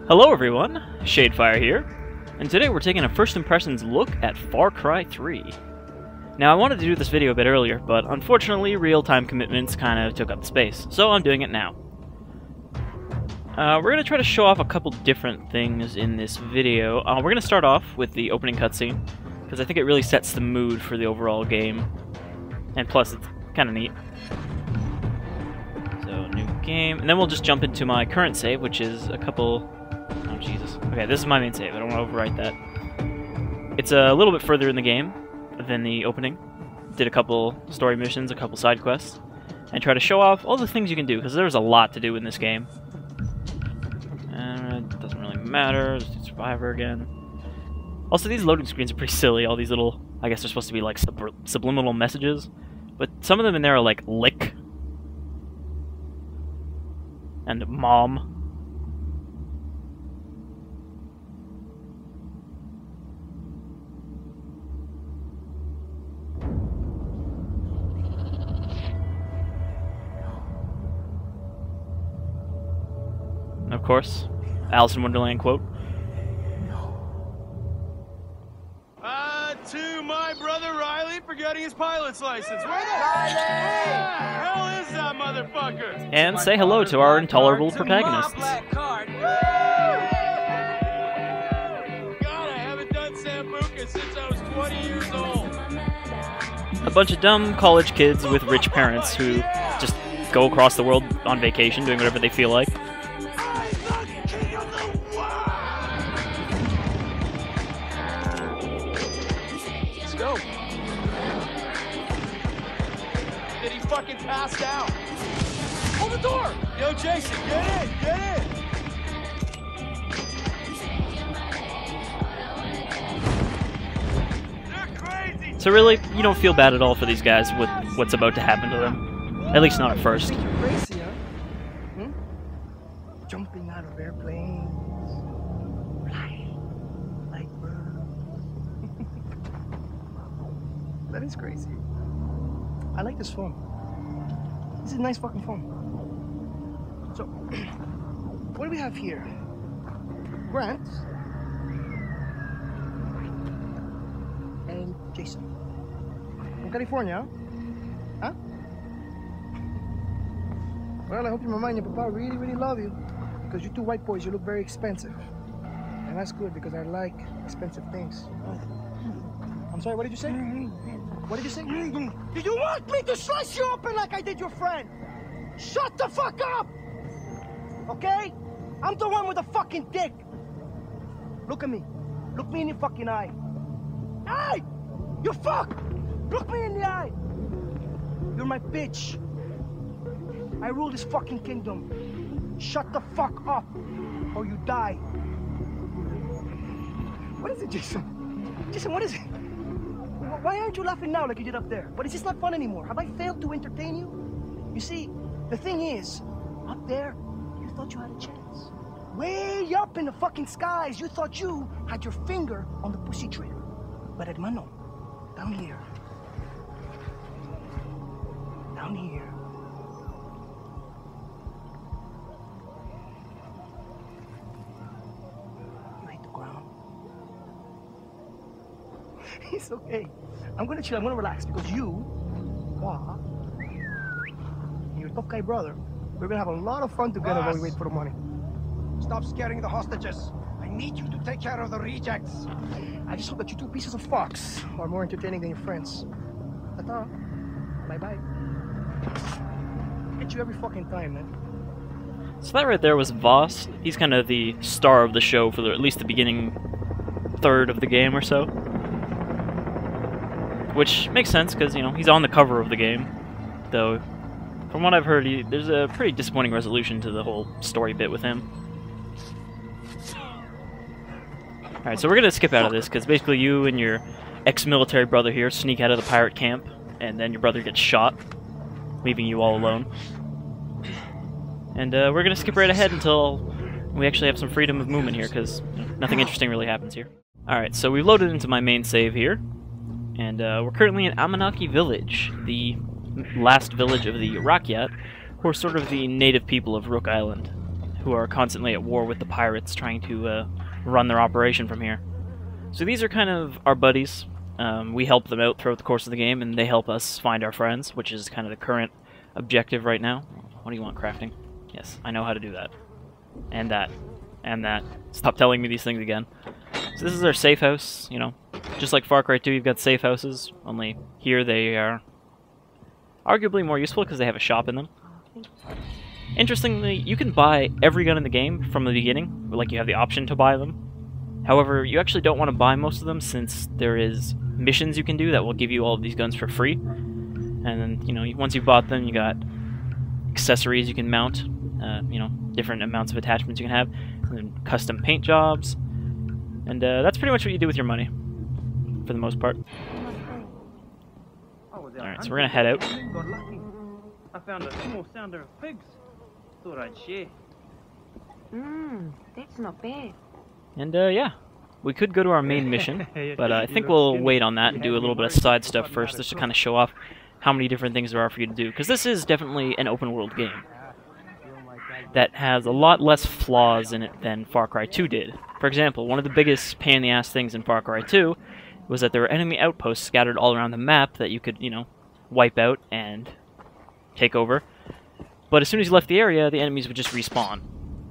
Hello everyone, Shadefire here, and today we're taking a first impressions look at Far Cry 3. Now I wanted to do this video a bit earlier, but unfortunately real-time commitments kind of took up the space, so I'm doing it now. We're going to try to show off a couple different things in this video. We're going to start off with the opening cutscene, because I think it really sets the mood for the overall game, and plus it's kind of neat. So, new game, and then we'll just jump into my current save, which is a couple... Oh, Jesus. Okay, this is my main save. I don't want to overwrite that. It's a little bit further in the game than the opening. Did a couple story missions, a couple side quests, and try to show off all the things you can do, because there's a lot to do in this game. It doesn't really matter. Let's do Survivor again. Also, these loading screens are pretty silly. All these little... I guess they're supposed to be like subliminal messages, but some of them in there are like lick and mom. Of course, Alice in Wonderland quote. To my brother Riley for getting his pilot's license. Where the hell is that motherfucker? And say hello to our intolerable protagonists. God, I haven't done Sambuca since I was 20 years old. A bunch of dumb college kids with rich parents who just go across the world on vacation doing whatever they feel like. Fucking passed out. Hold the door! Yo, Jason, get in! Get in! They're crazy! So really, you don't feel bad at all for these guys with what's about to happen to them. At least not at first. You're crazy, huh? Hmm? Jumping out of airplanes. Flying like birds. That is crazy. I like this phone. This is a nice fucking phone. So, what do we have here? Grant and Jason from California, huh? Well, I hope your mama and your papa really, really love you, because you two white boys, you look very expensive, and that's good because I like expensive things. I'm sorry. What did you say? What did you say? Do you want me to slice you open like I did your friend? Shut the fuck up! Okay? I'm the one with the fucking dick. Look at me. Look me in the fucking eye. Hey! You fuck! Look me in the eye. You're my bitch. I rule this fucking kingdom. Shut the fuck up, or you die. What is it, Jason? Jason, what is it? Why aren't you laughing now like you did up there? But is this not fun anymore? Have I failed to entertain you? You see, the thing is, up there, you thought you had a chance. Way up in the fucking skies, you thought you had your finger on the pussy trigger. But hermano, down here. Down here. You hit the ground. It's okay. I'm gonna chill, I'm gonna relax, because you, and your tough guy brother, we're gonna have a lot of fun together while we wait for the money. Stop scaring the hostages. I need you to take care of the rejects. I just hope that you two pieces of fox are more entertaining than your friends. Ta-ta. Bye-bye. Get you every fucking time, man. So that right there was Voss. He's kind of the star of the show for at least the beginning third of the game or so. Which makes sense, because, you know, he's on the cover of the game. Though, from what I've heard, there's a pretty disappointing resolution to the whole story bit with him. Alright, so we're gonna skip out of this, because basically you and your ex-military brother here sneak out of the pirate camp, and then your brother gets shot, leaving you all alone. And we're gonna skip right ahead until we actually have some freedom of movement here, because nothing interesting really happens here. Alright, so we've loaded into my main save here. And we're currently in Amanaki Village, the last village of the Rakyat, who are sort of the native people of Rook Island. who are constantly at war with the pirates trying to run their operation from here. So these are kind of our buddies. We help them out throughout the course of the game, and they help us find our friends, which is kind of the current objective right now. What do you want, crafting? Yes, I know how to do that. And that. And that. Stop telling me these things again. So this is our safe house, you know. Just like Far Cry 2, you've got safe houses, only here they are arguably more useful because they have a shop in them. Interestingly, you can buy every gun in the game from the beginning, like you have the option to buy them. However, you actually don't want to buy most of them since there is missions you can do that will give you all of these guns for free. And then, you know, once you've bought them, you got accessories you can mount, you know, different amounts of attachments you can have, and then custom paint jobs. And that's pretty much what you do with your money, for the most part. Alright, so we're gonna head out. I found a small sounder of pigs. Thought I'd share. That's not bad. And yeah, we could go to our main mission, but I think we'll wait on that and do a little bit of side stuff first, just to kind of show off how many different things there are for you to do. Because this is definitely an open world game that has a lot less flaws in it than Far Cry 2 did. For example, one of the biggest pain in the ass things in Far Cry 2 was that there were enemy outposts scattered all around the map that you could, you know, wipe out and take over. But as soon as you left the area, the enemies would just respawn.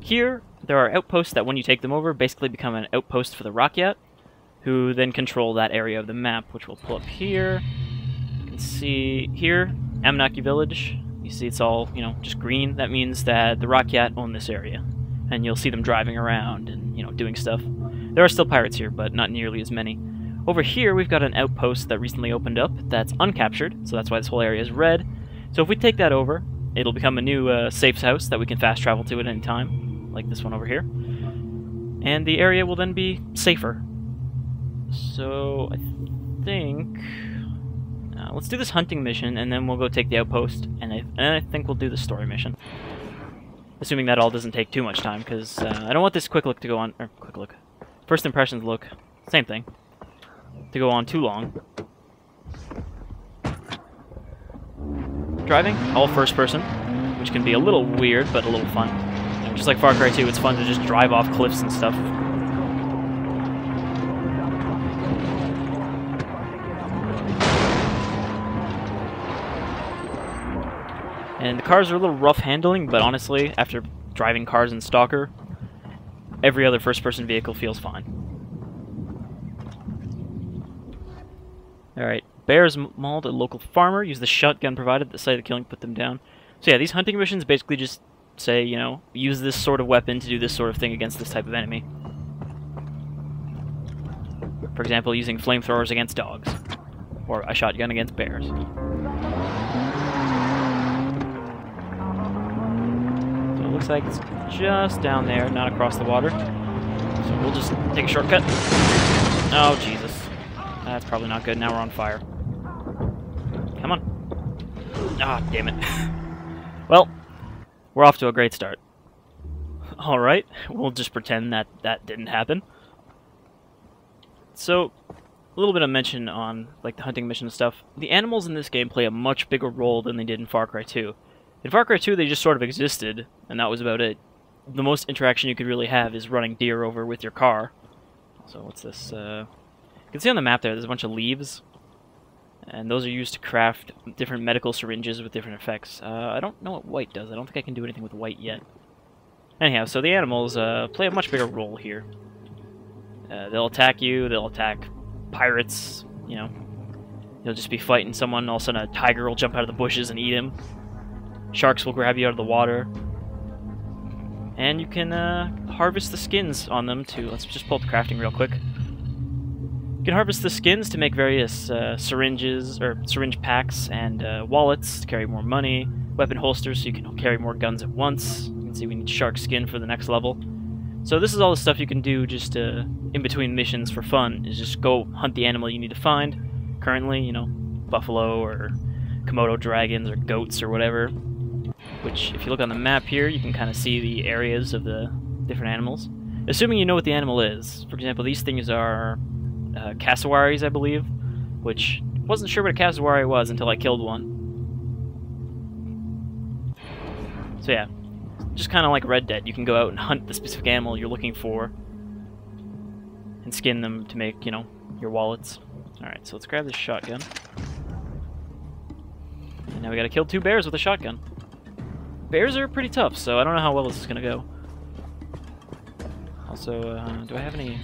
Here, there are outposts that when you take them over, basically become an outpost for the Rakyat, who then control that area of the map, which we'll pull up here. You can see here, Amanaki Village. You see it's all, you know, just green. That means that the Rakyat own this area. And you'll see them driving around and, you know, doing stuff. There are still pirates here, but not nearly as many. Over here, we've got an outpost that recently opened up that's uncaptured, so that's why this whole area is red. So if we take that over, it'll become a new safe house that we can fast travel to at any time, like this one over here. And the area will then be safer. So I think let's do this hunting mission, and then we'll go take the outpost, and I think we'll do the story mission. Assuming that all doesn't take too much time, because I don't want this quick look to go on, or quick look, first impressions look, same thing, to go on too long. Driving, all first person, which can be a little weird, but a little fun. You know, just like Far Cry 2, it's fun to just drive off cliffs and stuff. And the cars are a little rough handling, but honestly, after driving cars in Stalker, every other first-person vehicle feels fine. Alright, bears mauled a local farmer, use the shotgun provided at the site of the killing, put them down. So yeah, these hunting missions basically just say, you know, use this sort of weapon to do this sort of thing against this type of enemy. For example, using flamethrowers against dogs, or a shotgun against bears. Looks like it's just down there, not across the water. So we'll just take a shortcut. Oh, Jesus. That's probably not good. Now we're on fire. Come on. Ah, damn it. Well, we're off to a great start. Alright, we'll just pretend that that didn't happen. So, a little bit of mention on like the hunting mission stuff. The animals in this game play a much bigger role than they did in Far Cry 2. In Far Cry 2, they just sort of existed, and that was about it. The most interaction you could really have is running deer over with your car. So what's this? You can see on the map there's a bunch of leaves, and those are used to craft different medical syringes with different effects. I don't know what white does. I don't think I can do anything with white yet. Anyhow, so the animals play a much bigger role here. They'll attack you, they'll attack pirates, you know. You'll just be fighting someone, all of a sudden a tiger will jump out of the bushes and eat him. Sharks will grab you out of the water. And you can harvest the skins on them to... Let's just pull up the crafting real quick. You can harvest the skins to make various syringes, or syringe packs, and wallets to carry more money. Weapon holsters so you can carry more guns at once. You can see we need shark skin for the next level. So this is all the stuff you can do just in between missions for fun, is just go hunt the animal you need to find. Currently, you know, buffalo or Komodo dragons or goats or whatever. Which, if you look on the map here, you can kind of see the areas of the different animals. Assuming you know what the animal is. For example, these things are cassowaries, I believe, which wasn't sure what a cassowary was until I killed one. So yeah, just kind of like Red Dead. You can go out and hunt the specific animal you're looking for and skin them to make, you know, your wallets. Alright, so let's grab this shotgun. And now we gotta kill 2 bears with a shotgun. Bears are pretty tough, so I don't know how well this is gonna go. Also, do I have any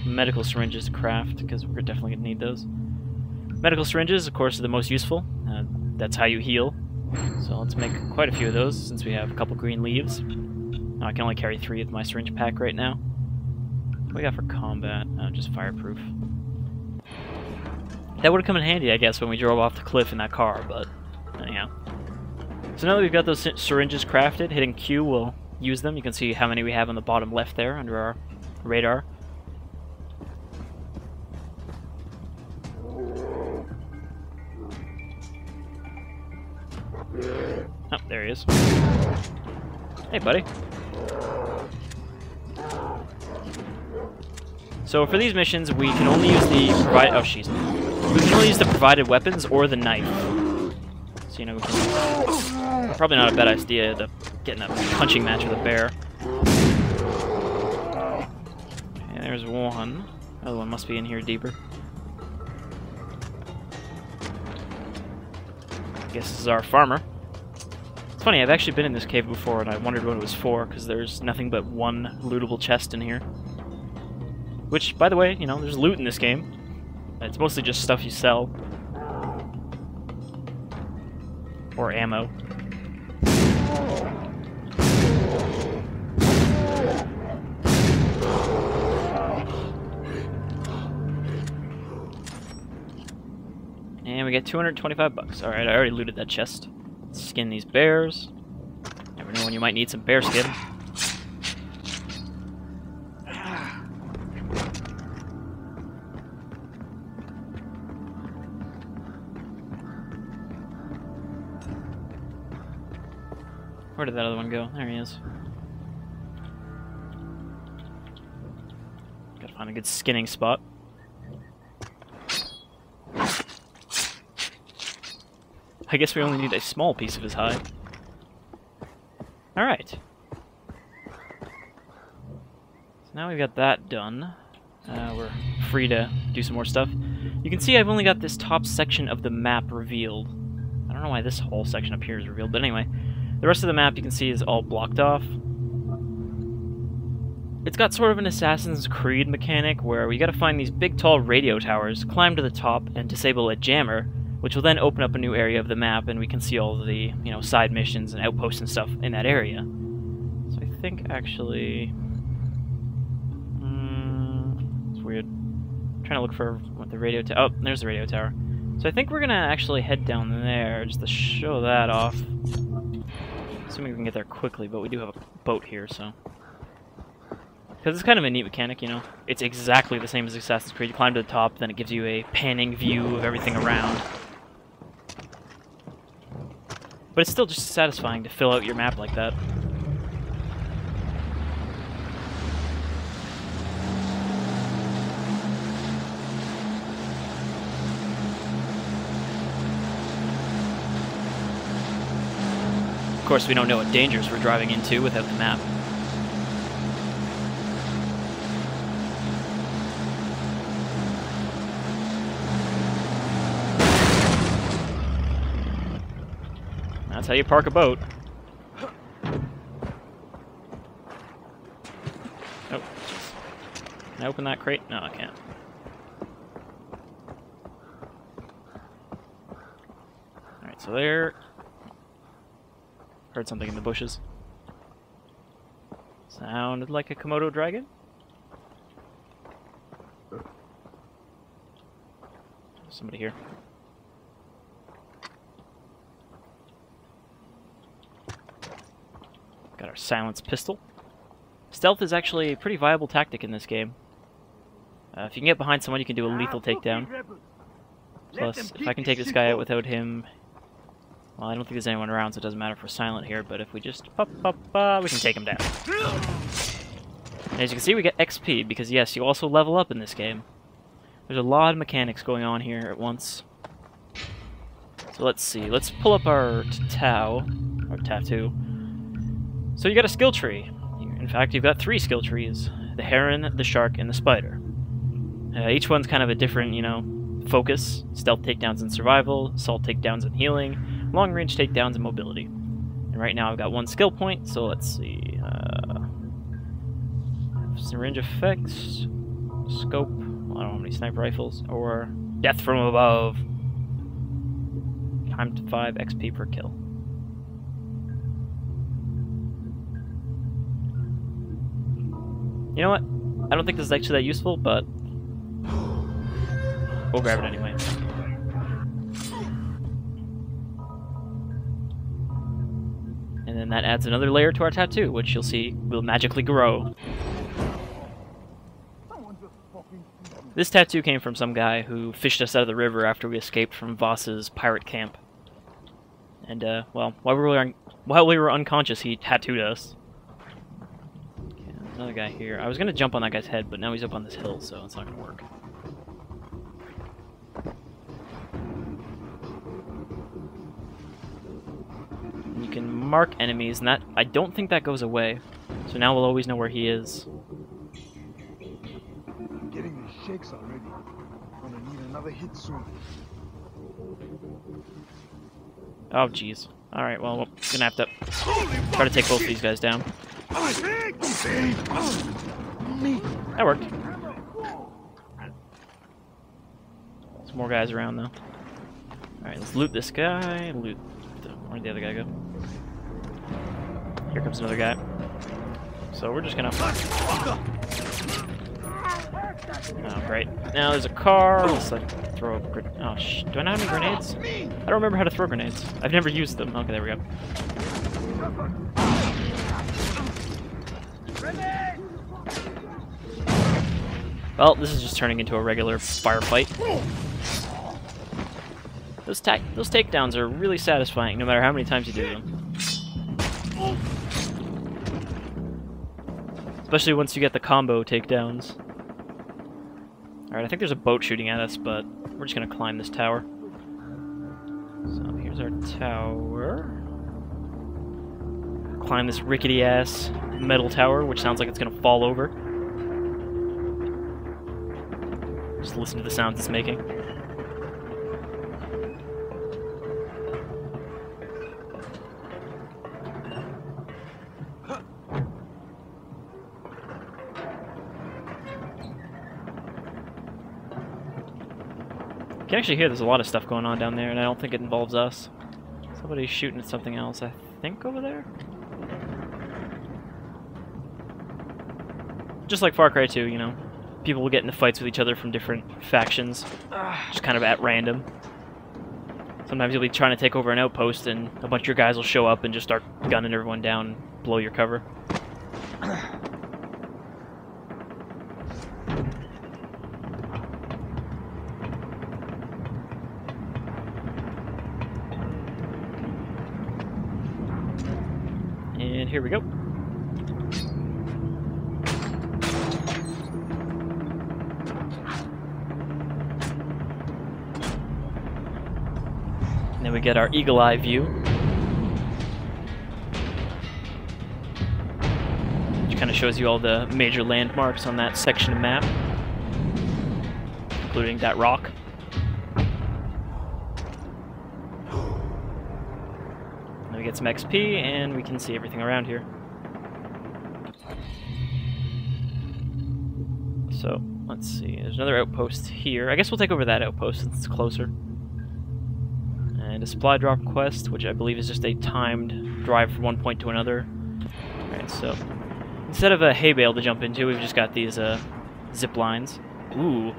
medical syringes to craft? Because we're definitely gonna need those. Medical syringes, of course, are the most useful. That's how you heal. So let's make quite a few of those, since we have a couple green leaves. Now, I can only carry 3 of my syringe pack right now. What do we got for combat? Just fireproof. That would have come in handy, I guess, when we drove off the cliff in that car, but anyhow. So now that we've got those syringes crafted, hitting Q will use them. You can see how many we have on the bottom left there under our radar. Oh, there he is. Hey, buddy. So for these missions, we can only use the we can only use the provided weapons or the knife. So, you know, we can... Probably not a bad idea to get in a punching match with a bear. Okay, there's one. Other one must be in here deeper. I guess this is our farmer. It's funny, I've actually been in this cave before and I wondered what it was for, because there's nothing but one lootable chest in here. Which, by the way, you know, there's loot in this game. It's mostly just stuff you sell. Or ammo. And we get 225 bucks. Alright, I already looted that chest. Let's skin these bears. Never know when you might need some bear skin. Where did that other one go? There he is. Gotta find a good skinning spot. I guess we only need a small piece of his hide. Alright. So now we've got that done. We're free to do some more stuff. You can see I've only got this top section of the map revealed. I don't know why this whole section up here is revealed, but anyway. The rest of the map you can see is all blocked off. It's got sort of an Assassin's Creed mechanic where we gotta find these big tall radio towers, climb to the top, and disable a jammer, which will then open up a new area of the map and we can see all of the, you know, side missions and outposts and stuff in that area. So I think actually... it's weird. I'm trying to look for what the radio tower... Oh, there's the radio tower. So I think we're gonna actually head down there just to show that off. Assuming we can get there quickly, but we do have a boat here, so... Because it's kind of a neat mechanic, you know? It's exactly the same as Assassin's Creed. You climb to the top, then it gives you a panning view of everything around. But it's still just satisfying to fill out your map like that. Of course, we don't know what dangers we're driving into without the map. That's how you park a boat. Oh, jeez. Can I open that crate? No, I can't. Alright, so there... Heard something in the bushes. Sounded like a Komodo dragon. Somebody here. Got our silenced pistol. Stealth is actually a pretty viable tactic in this game. If you can get behind someone, you can do a lethal takedown. Plus, if I can take this guy out without him... Well, I don't think there's anyone around, so it doesn't matter if we're silent here, but if we just we can take him down. And as you can see, we get XP, because yes, you also level up in this game. There's a lot of mechanics going on here at once. So let's see, let's pull up our tattoo. So you got a skill tree. In fact, you've got 3 skill trees. The heron, the shark, and the spider. Each one's kind of a different, focus. Stealth takedowns and survival, assault takedowns and healing, long-range takedowns and mobility. And right now I've got 1 skill point, so let's see. Syringe effects, scope, I don't know how many sniper rifles, or death from above. Time to 5 XP per kill. You know what? I don't think this is actually that useful, but we'll grab it anyway. And then that adds another layer to our tattoo, which you'll see will magically grow. This tattoo came from some guy who fished us out of the river after we escaped from Voss's pirate camp. And, well, while we were unconscious, he tattooed us. Okay, another guy here. I was gonna jump on that guy's head, but now he's up on this hill, so it's not gonna work. You can mark enemies, and that I don't think that goes away. So now we'll always know where he is. I'm getting the shakes already. Gonna need another hit soon. Oh, jeez. Alright, well, we're gonna have to try to take both of these guys down. That worked. Some more guys around, though. Alright, let's loot this guy. Where'd the other guy go? Here comes another guy. So we're just gonna... Oh, great. Now there's a car. Let's like throw a... Oh, do I not have any grenades? I don't remember how to throw grenades. I've never used them. Okay, there we go. Well, this is just turning into a regular firefight. Those takedowns are really satisfying, no matter how many times you do them. Especially once you get the combo takedowns. Alright, I think there's a boat shooting at us, but we're just gonna climb this tower. So here's our tower. Climb this rickety-ass metal tower, which sounds like it's gonna fall over. Just listen to the sounds it's making. You can actually hear there's a lot of stuff going on down there, and I don't think it involves us. Somebody's shooting at something else, I think, over there? Just like Far Cry 2, people will get into fights with each other from different factions, just kind of at random. Sometimes you'll be trying to take over an outpost, and a bunch of your guys will show up and just start gunning everyone down and blow your cover. And here we go. And then we get our eagle eye view, which kind of shows you all the major landmarks on that section of map, including that rock. Then we get some XP, and we can see everything around here. So, let's see, there's another outpost here. I guess we'll take over that outpost since it's closer. And a supply drop quest, which I believe is just a timed drive from one point to another. Alright, so instead of a hay bale to jump into, we've just got these zip lines. Ooh,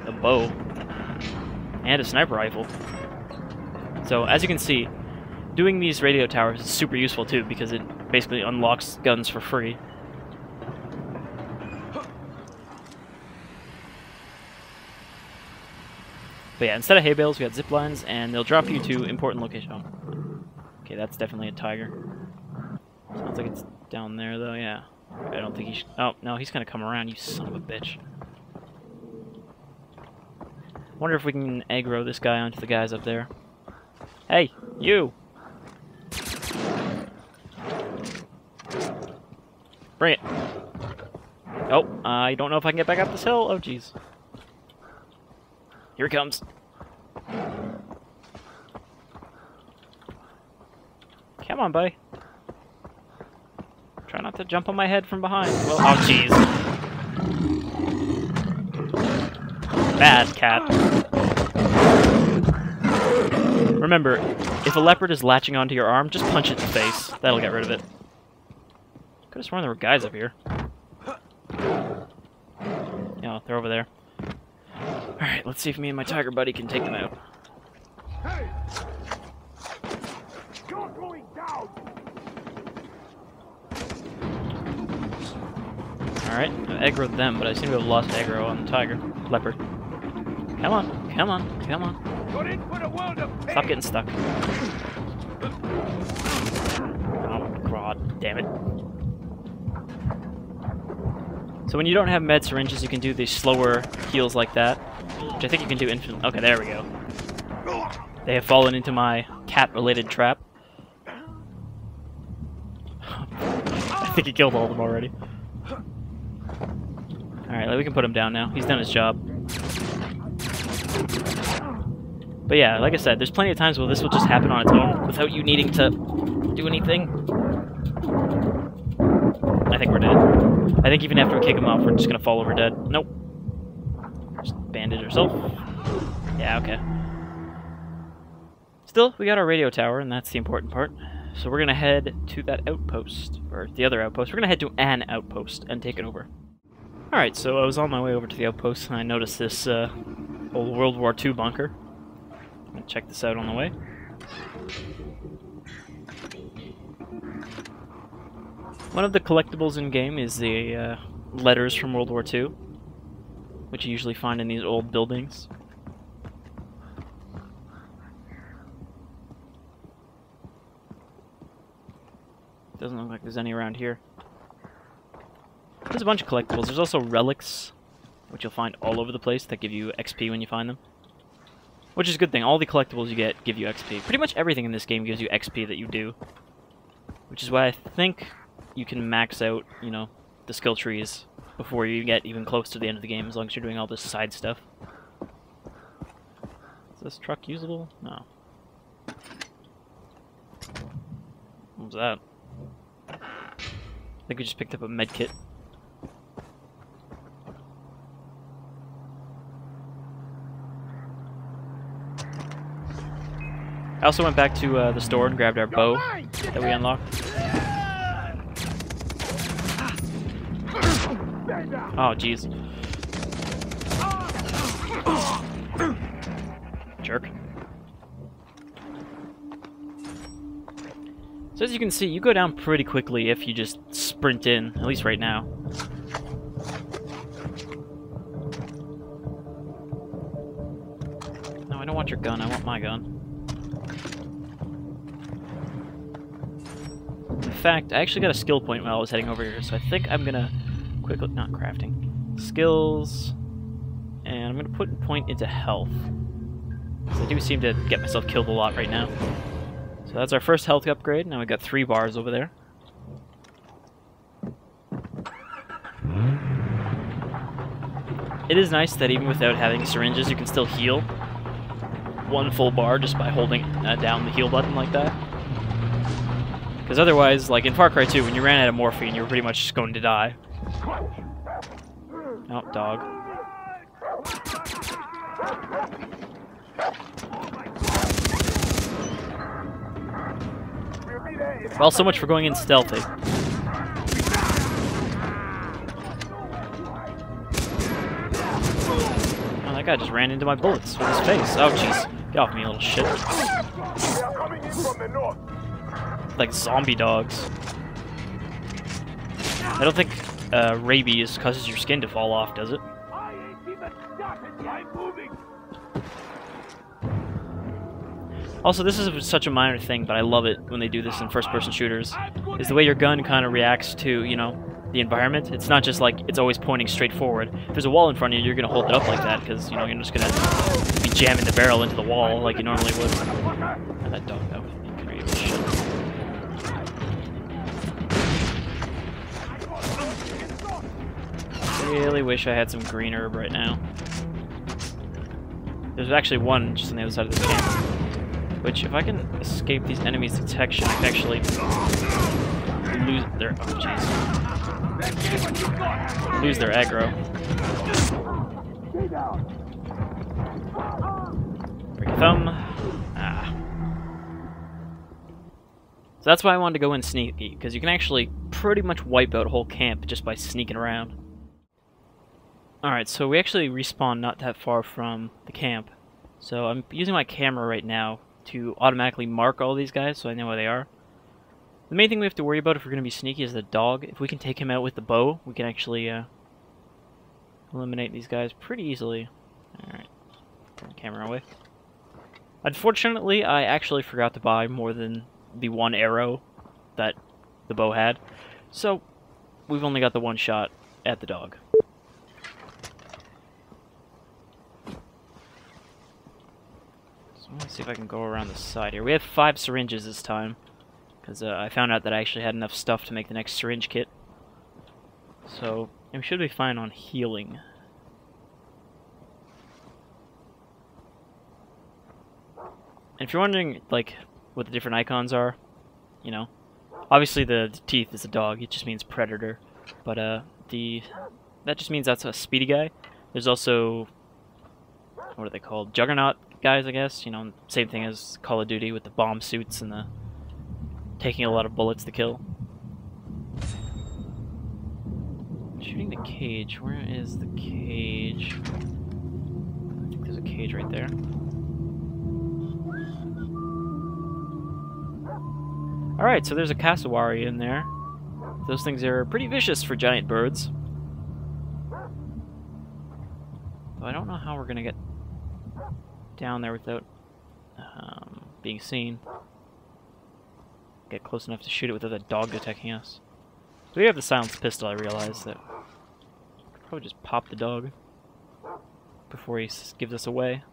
a bow. And a sniper rifle. So, as you can see, doing these radio towers is super useful too, because it basically unlocks guns for free. But yeah, instead of hay bales, we got zip lines, and they'll drop you to important locations. Oh. Okay, that's definitely a tiger. Sounds like it's down there, though, yeah. I don't think he should... Oh, no, he's gonna come around, you son of a bitch. Wonder if we can aggro this guy onto the guys up there. Hey, you! Bring it. Oh, I don't know if I can get back up this hill. Oh, jeez. Here it comes. Come on, buddy. Try not to jump on my head from behind. Well, oh, jeez. Bad cat. Remember, if a leopard is latching onto your arm, just punch it in the face. That'll get rid of it. Could have sworn there were guys up here. Yeah, they're over there. Alright, let's see if me and my tiger buddy can take them out. Hey! You're going down! Alright, I aggroed them, but I seem to have lost aggro on the tiger. Leopard. Come on, come on, come on. You're in for a world of pain. Stop getting stuck. Oh, God, damn it. So when you don't have med syringes, you can do these slower heals like that, which I think you can do infinitely. Okay, there we go. They have fallen into my cat-related trap. I think he killed all of them already. Alright, we can put him down now. He's done his job. But yeah, like I said, there's plenty of times where this will just happen on its own without you needing to do anything. I think we're dead. I think even after we kick him off, we're just gonna fall over dead. Nope. Just bandage ourselves. Yeah, okay. Still, we got our radio tower, and that's the important part. So we're gonna head to that outpost, or the other outpost. We're gonna head to an outpost and take it over. Alright, so I was on my way over to the outpost, and I noticed this old World War II bunker. I'm gonna check this out on the way. One of the collectibles in-game is the letters from World War II, which you usually find in these old buildings. Doesn't look like there's any around here. There's a bunch of collectibles. There's also relics, which you'll find all over the place that give you XP when you find them. Which is a good thing. All the collectibles you get give you XP. Pretty much everything in this game gives you XP that you do. Which is why I think you can max out, you know, the skill trees before you get even close to the end of the game, as long as you're doing all this side stuff. Is this truck usable? No. What was that? I think we just picked up a med kit. I also went back to the store and grabbed our bow that we unlocked. Oh, jeez. Jerk. So as you can see, you go down pretty quickly if you just sprint in, at least right now. No, I don't want your gun, I want my gun. In fact, I actually got a skill point while I was heading over here, so I think I'm gonna quickly, not crafting, skills, and I'm gonna put a point into health. Because I do seem to get myself killed a lot right now. So that's our first health upgrade. Now we've got 3 bars over there. It is nice that even without having syringes, you can still heal 1 full bar just by holding down the heal button like that. Because otherwise, like in Far Cry 2, when you ran out of morphine, you were pretty much just going to die. Oh, dog. Well, so much for going in stealthy. Oh, that guy just ran into my bullets with his face. Oh, jeez. Get off me, you little shit. Like zombie dogs. I don't think rabies causes your skin to fall off, does it? Also, this is such a minor thing, but I love it when they do this in first-person shooters, is the way your gun kind of reacts to, you know, the environment. It's not just like it's always pointing straight forward. If there's a wall in front of you, you're going to hold it up like that, because, you know, you're just going to be jamming the barrel into the wall like you normally would. And that dog, that would be creative as shit. Really wish I had some green herb right now. There's actually one just on the other side of this camp. Which, if I can escape these enemies' detection, I can actually lose their... oh, jeez. Lose their aggro. Break your thumb. Ah. So that's why I wanted to go in sneaky, because you can actually pretty much wipe out a whole camp just by sneaking around. Alright, so we actually respawned not that far from the camp. So I'm using my camera right now to automatically mark all these guys so I know where they are. The main thing we have to worry about if we're going to be sneaky is the dog. If we can take him out with the bow, we can actually eliminate these guys pretty easily. Alright, turn the camera away. Unfortunately, I actually forgot to buy more than the one arrow that the bow had, so we've only got the one shot at the dog. So let's see if I can go around the side here. We have 5 syringes this time, because I found out that I actually had enough stuff to make the next syringe kit. So we should be fine on healing. And if you're wondering, like, what the different icons are, you know, obviously the teeth is a dog, it just means predator, but that just means that's a speedy guy. There's also, what are they called, juggernaut guys, I guess, you know, same thing as Call of Duty with the bomb suits and the taking a lot of bullets to kill. Shooting the cage, where is the cage? I think there's a cage right there. Alright, so there's a cassowary in there. Those things are pretty vicious for giant birds. But I don't know how we're gonna get down there without being seen. Get close enough to shoot it without a dog detecting us. So we have the silenced pistol, I realize that. Could probably just pop the dog before he gives us away.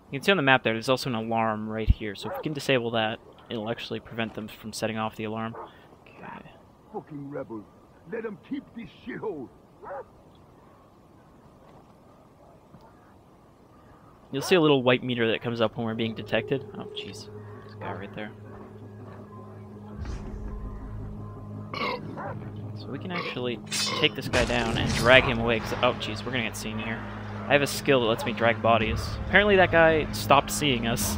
You can see on the map there's also an alarm right here, so if we can disable that, it'll actually prevent them from setting off the alarm. Okay. Fucking rebels. Let them keep this shithole. You'll see a little white meter that comes up when we're being detected. Oh, jeez. There's a guy right there. So we can actually take this guy down and drag him away, because, oh, jeez, we're gonna get seen here. I have a skill that lets me drag bodies. Apparently that guy stopped seeing us.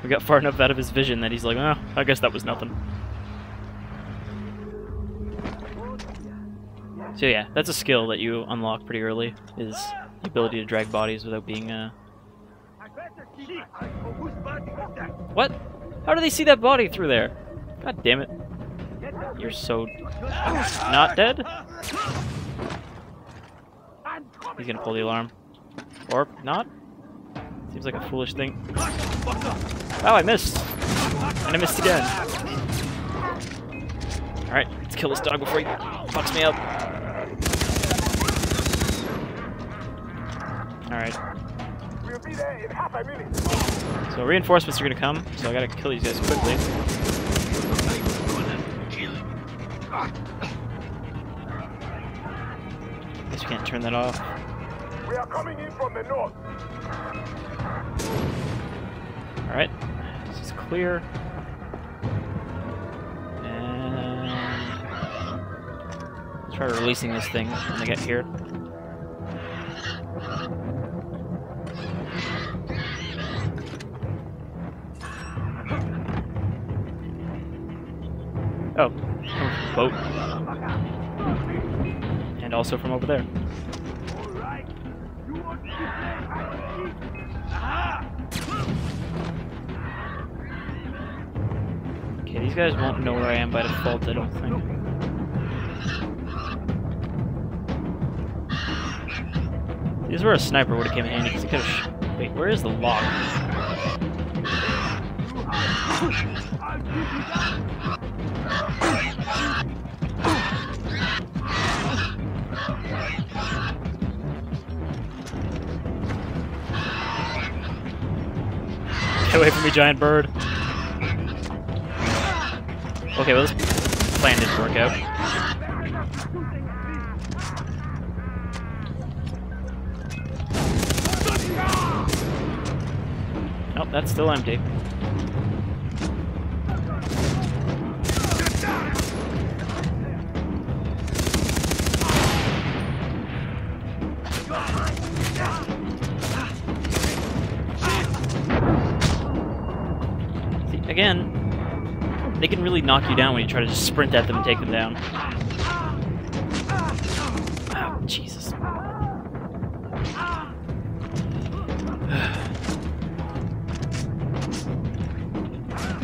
We got far enough out of his vision that he's like, oh, I guess that was nothing. So yeah, that's a skill that you unlock pretty early, is the ability to drag bodies without being, What? How do they see that body through there? God damn it. You're so... not dead? He's gonna pull the alarm. Or not? Seems like a foolish thing. Oh, I missed! And I missed again. Alright, let's kill this dog before he fucks me up. Alright. So reinforcements are gonna come, so I gotta kill these guys quickly. Guess we can't turn that off. We are coming in from the north. Alright, this is clear. And let's try releasing this thing when they get here. Oh, boat. And also from over there. Okay, these guys won't know where I am by default, I don't think. This is where a sniper would have came in handy, because he could have... Wait, where is the lock? Get away from me, giant bird. Okay, well, let's plan didn't work out. Nope, that's still empty. See, again, they can really knock you down when you try to just sprint at them and take them down. Oh, Jesus.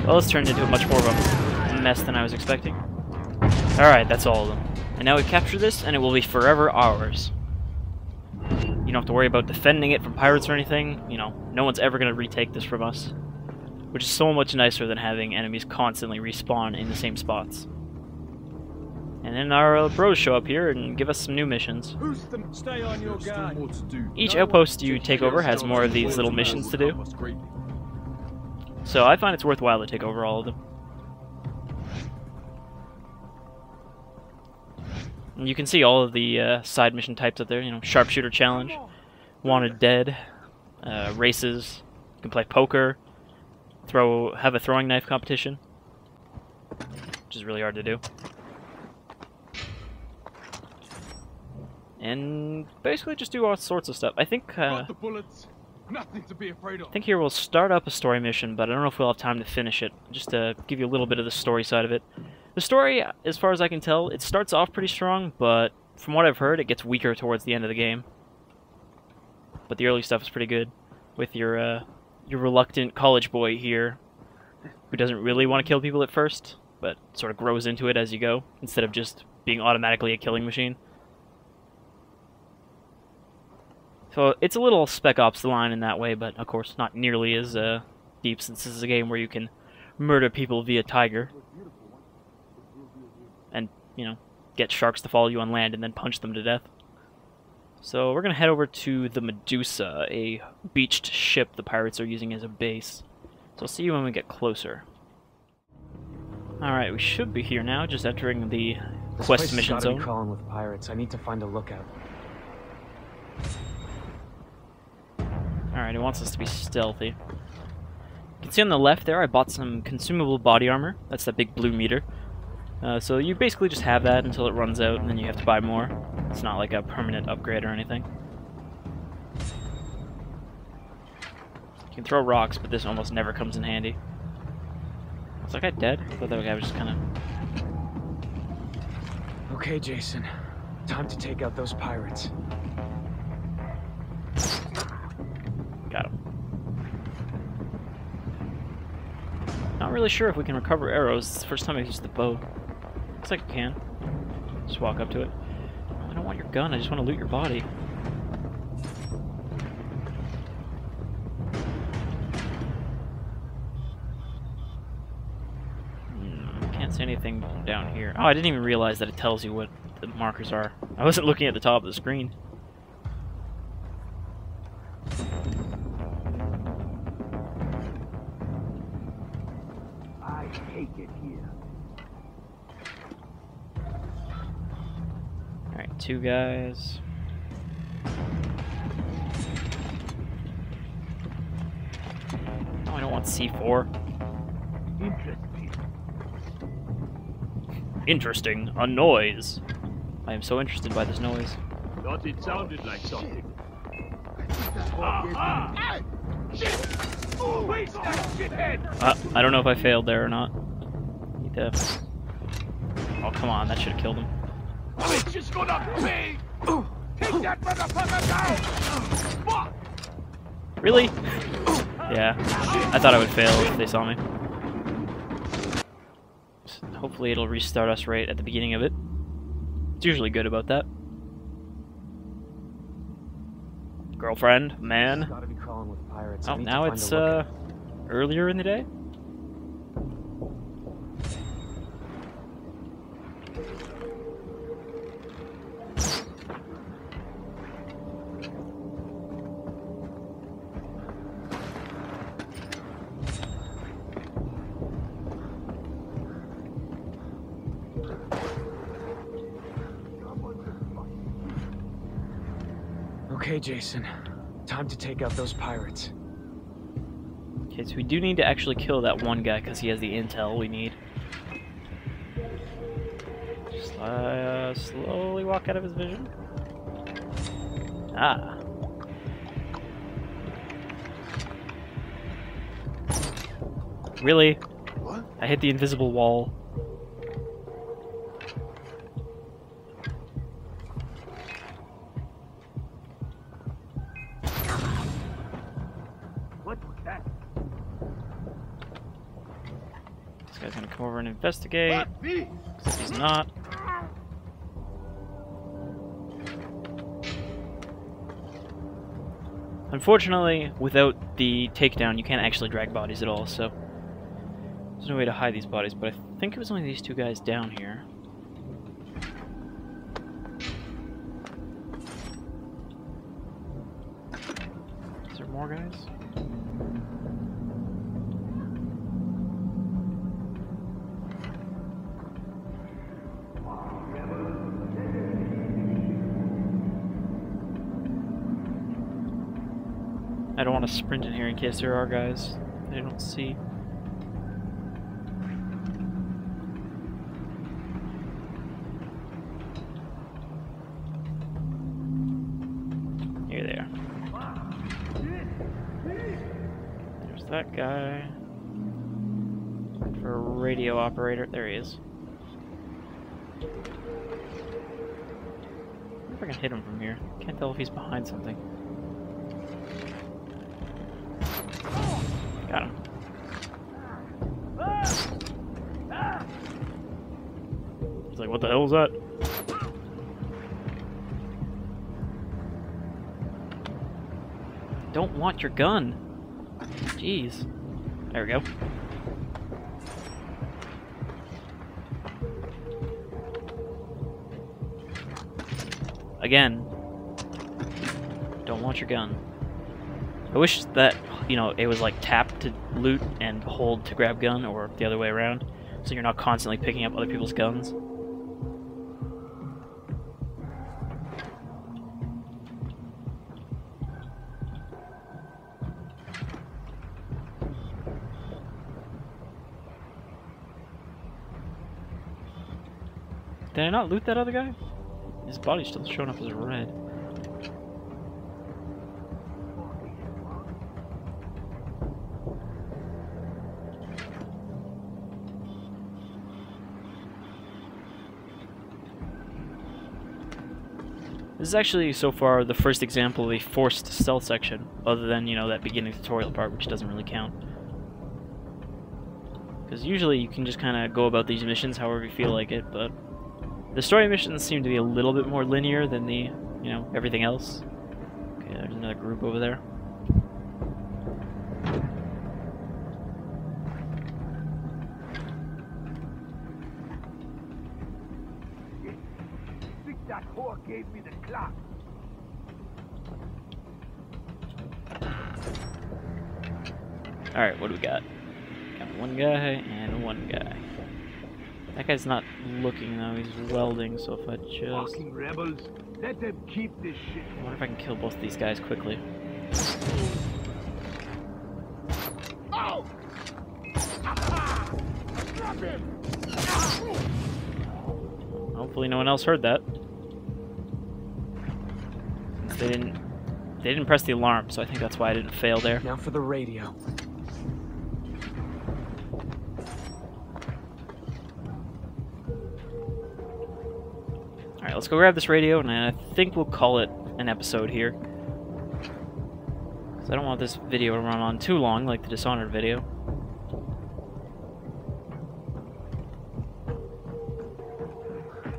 Well, this turned into much more of a mess than I was expecting. Alright, that's all of them. And now we capture this, and it will be forever ours. You don't have to worry about defending it from pirates or anything. You know, no one's ever going to retake this from us. Which is so much nicer than having enemies constantly respawn in the same spots. And then our bros show up here and give us some new missions. Stay on your guard. Each outpost you take over has more of these little missions to do. So I find it's worthwhile to take over all of them. And you can see all of the side mission types up there. You know, sharpshooter challenge, wanted dead, races. You can play poker, have a throwing knife competition, which is really hard to do. And basically just do all sorts of stuff. I think Nothing to be afraid of. I think here we'll start up a story mission, but I don't know if we'll have time to finish it. Just to give you a little bit of the story side of it. The story, as far as I can tell, it starts off pretty strong, but from what I've heard, it gets weaker towards the end of the game. But the early stuff is pretty good, with your reluctant college boy here, who doesn't really want to kill people at first, but sort of grows into it as you go, instead of just being automatically a killing machine. So it's a little Spec Ops line in that way, but of course not nearly as deep, since this is a game where you can murder people via Tiger. And, you know, get sharks to follow you on land and then punch them to death. So we're going to head over to the Medusa, a beached ship the pirates are using as a base. So I'll see you when we get closer. Alright, we should be here now, just entering the quest mission zone. Be crawling with pirates. I need to find a lookout. Alright, it wants us to be stealthy. You can see on the left there, I bought some consumable body armor. That's that big blue meter. So you basically just have that until it runs out, and then you have to buy more. It's not like a permanent upgrade or anything. You can throw rocks, but this almost never comes in handy. Was that guy dead? I thought that guy was just kind of... Okay, Jason. Time to take out those pirates. Got him. Not really sure if we can recover arrows. It's the first time I used the bow. Looks like we can. Just walk up to it. I don't want your gun, I just want to loot your body. Can't see anything down here. Oh, I didn't even realize that it tells you what the markers are. I wasn't looking at the top of the screen. I hate it here. Alright, 2 guys. Oh, I don't want C4. Interesting. Interesting. A noise. I am so interested by this noise. Thought it sounded like something. I don't know if I failed there or not. Need to... Oh, come on. That should have killed him. It's just gonna be. Take that motherfucker down! Really? Yeah. I thought I would fail if they saw me. Hopefully it'll restart us right at the beginning of it. It's usually good about that. Girlfriend, man. Gotta be crawling with pirates. Oh, now it's earlier in the day? Okay, Jason. Time to take out those pirates. Okay, so we do need to actually kill that one guy because he has the intel we need. Just slowly walk out of his vision. Ah. Really? What? I hit the invisible wall. What was that? This guy's gonna come over and investigate. What? Me? Except he's not. Unfortunately, without the takedown, you can't actually drag bodies at all, so there's no way to hide these bodies, but I think it was only these two guys down here. Is there more guys? I don't want to sprint in here in case there are guys I don't see. Here they are. There's that guy. For a radio operator. There he is. I wonder if I can hit him from here. Can't tell if he's behind something. Got him. He's like, what the hell is that? Don't want your gun. Jeez. There we go. Again. Don't want your gun. I wish that, you know, it was like tap to loot and hold to grab gun, or the other way around, so you're not constantly picking up other people's guns. Did I not loot that other guy? His body's still showing up as red. This is actually, so far, the first example of a forced stealth section, other than, you know, that beginning tutorial part, which doesn't really count. Because usually you can just kind of go about these missions however you feel like it, but the story missions seem to be a little bit more linear than the, you know, everything else. Okay, there's another group over there. That whore gave me the clock. Alright, what do we got? Got one guy and one guy. That guy's not looking though, he's welding, so if I just... Fucking rebels, let them keep this shit. I wonder if I can kill both of these guys quickly. Oh! Drop him! Hopefully no one else heard that. Since they didn't press the alarm, so I think that's why I didn't fail there. Now for the radio. Alright, let's go grab this radio, and I think we'll call it an episode here. Because I don't want this video to run on too long, like the Dishonored video.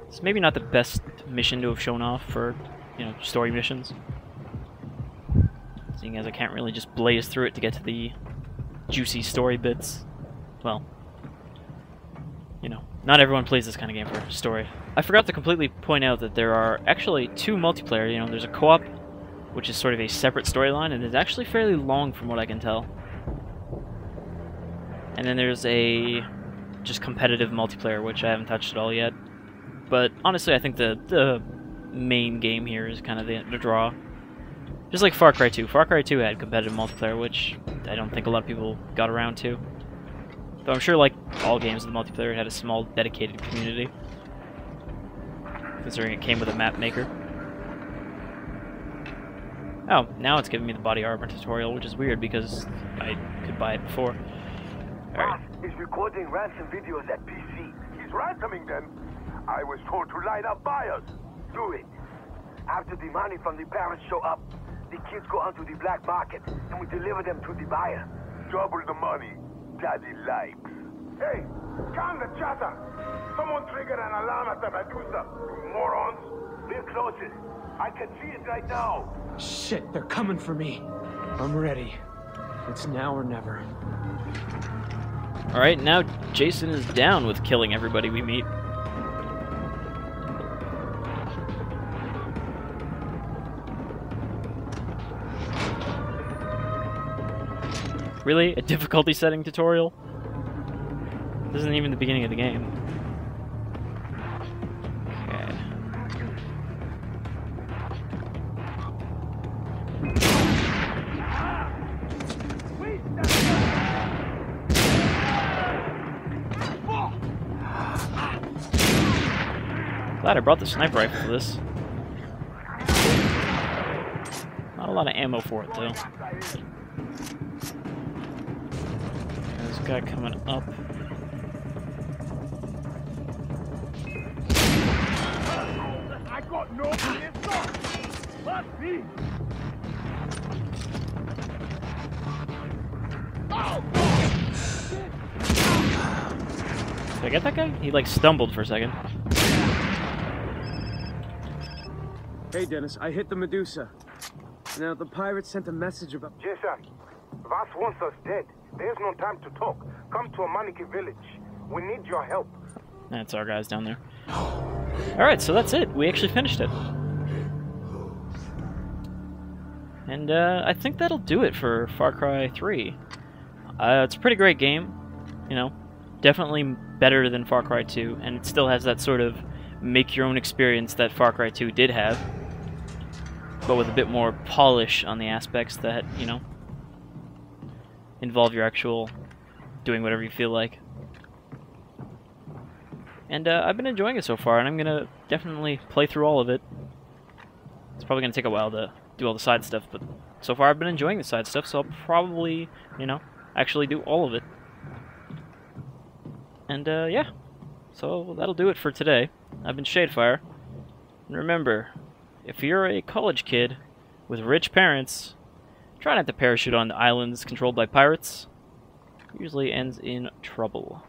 It's maybe not the best mission to have shown off for, you know, story missions. Seeing as I can't really just blaze through it to get to the juicy story bits. Well, you know, not everyone plays this kind of game for story. I forgot to completely point out that there are actually two multiplayer, you know, there's a co-op, which is sort of a separate storyline, and it's actually fairly long from what I can tell. And then there's a just competitive multiplayer, which I haven't touched at all yet. But honestly, I think the main game here is kind of the draw. Just like Far Cry 2. Far Cry 2 had competitive multiplayer, which I don't think a lot of people got around to. Though I'm sure, like all games with multiplayer, it had a small, dedicated community. Considering it came with a map maker. Oh, now it's giving me the body armor tutorial, which is weird because I could buy it before. Alright. He's recording ransom videos at PC. He's ransoming them. I was told to line up buyers. Do it. After the money from the parents show up, the kids go onto the black market and we deliver them to the buyer. Double the money. Daddy likes. Hey, calm the chatter. Someone triggered an alarm at the Medusa. You morons. We're closest. I can see it right now. Shit, they're coming for me. I'm ready. It's now or never. Alright, now Jason is down with killing everybody we meet. Really? A difficulty setting tutorial? This isn't even the beginning of the game. Okay. Glad I brought the sniper rifle for this. Not a lot of ammo for it though. There's a guy coming up. I got no place. Let me. Did I get that guy? He like stumbled for a second. Hey Dennis, I hit the Medusa. Now the pirates sent a message about... Jason, Vass wants us dead. There's no time to talk. Come to a Maniki village. We need your help. That's our guys down there. Alright, so that's it. We actually finished it. And I think that'll do it for Far Cry 3. It's a pretty great game. You know, definitely better than Far Cry 2. And it still has that sort of make-your-own experience that Far Cry 2 did have. But with a bit more polish on the aspects that, you know, involve your actual doing whatever you feel like. And I've been enjoying it so far, and I'm going to definitely play through all of it. It's probably going to take a while to do all the side stuff, but so far I've been enjoying the side stuff, so I'll probably, you know, actually do all of it. And yeah, so that'll do it for today. I've been Shadefire, and remember, if you're a college kid with rich parents, try not to parachute on islands controlled by pirates. It usually ends in trouble.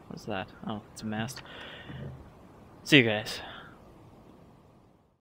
What's that? Oh, it's a mast. See you guys.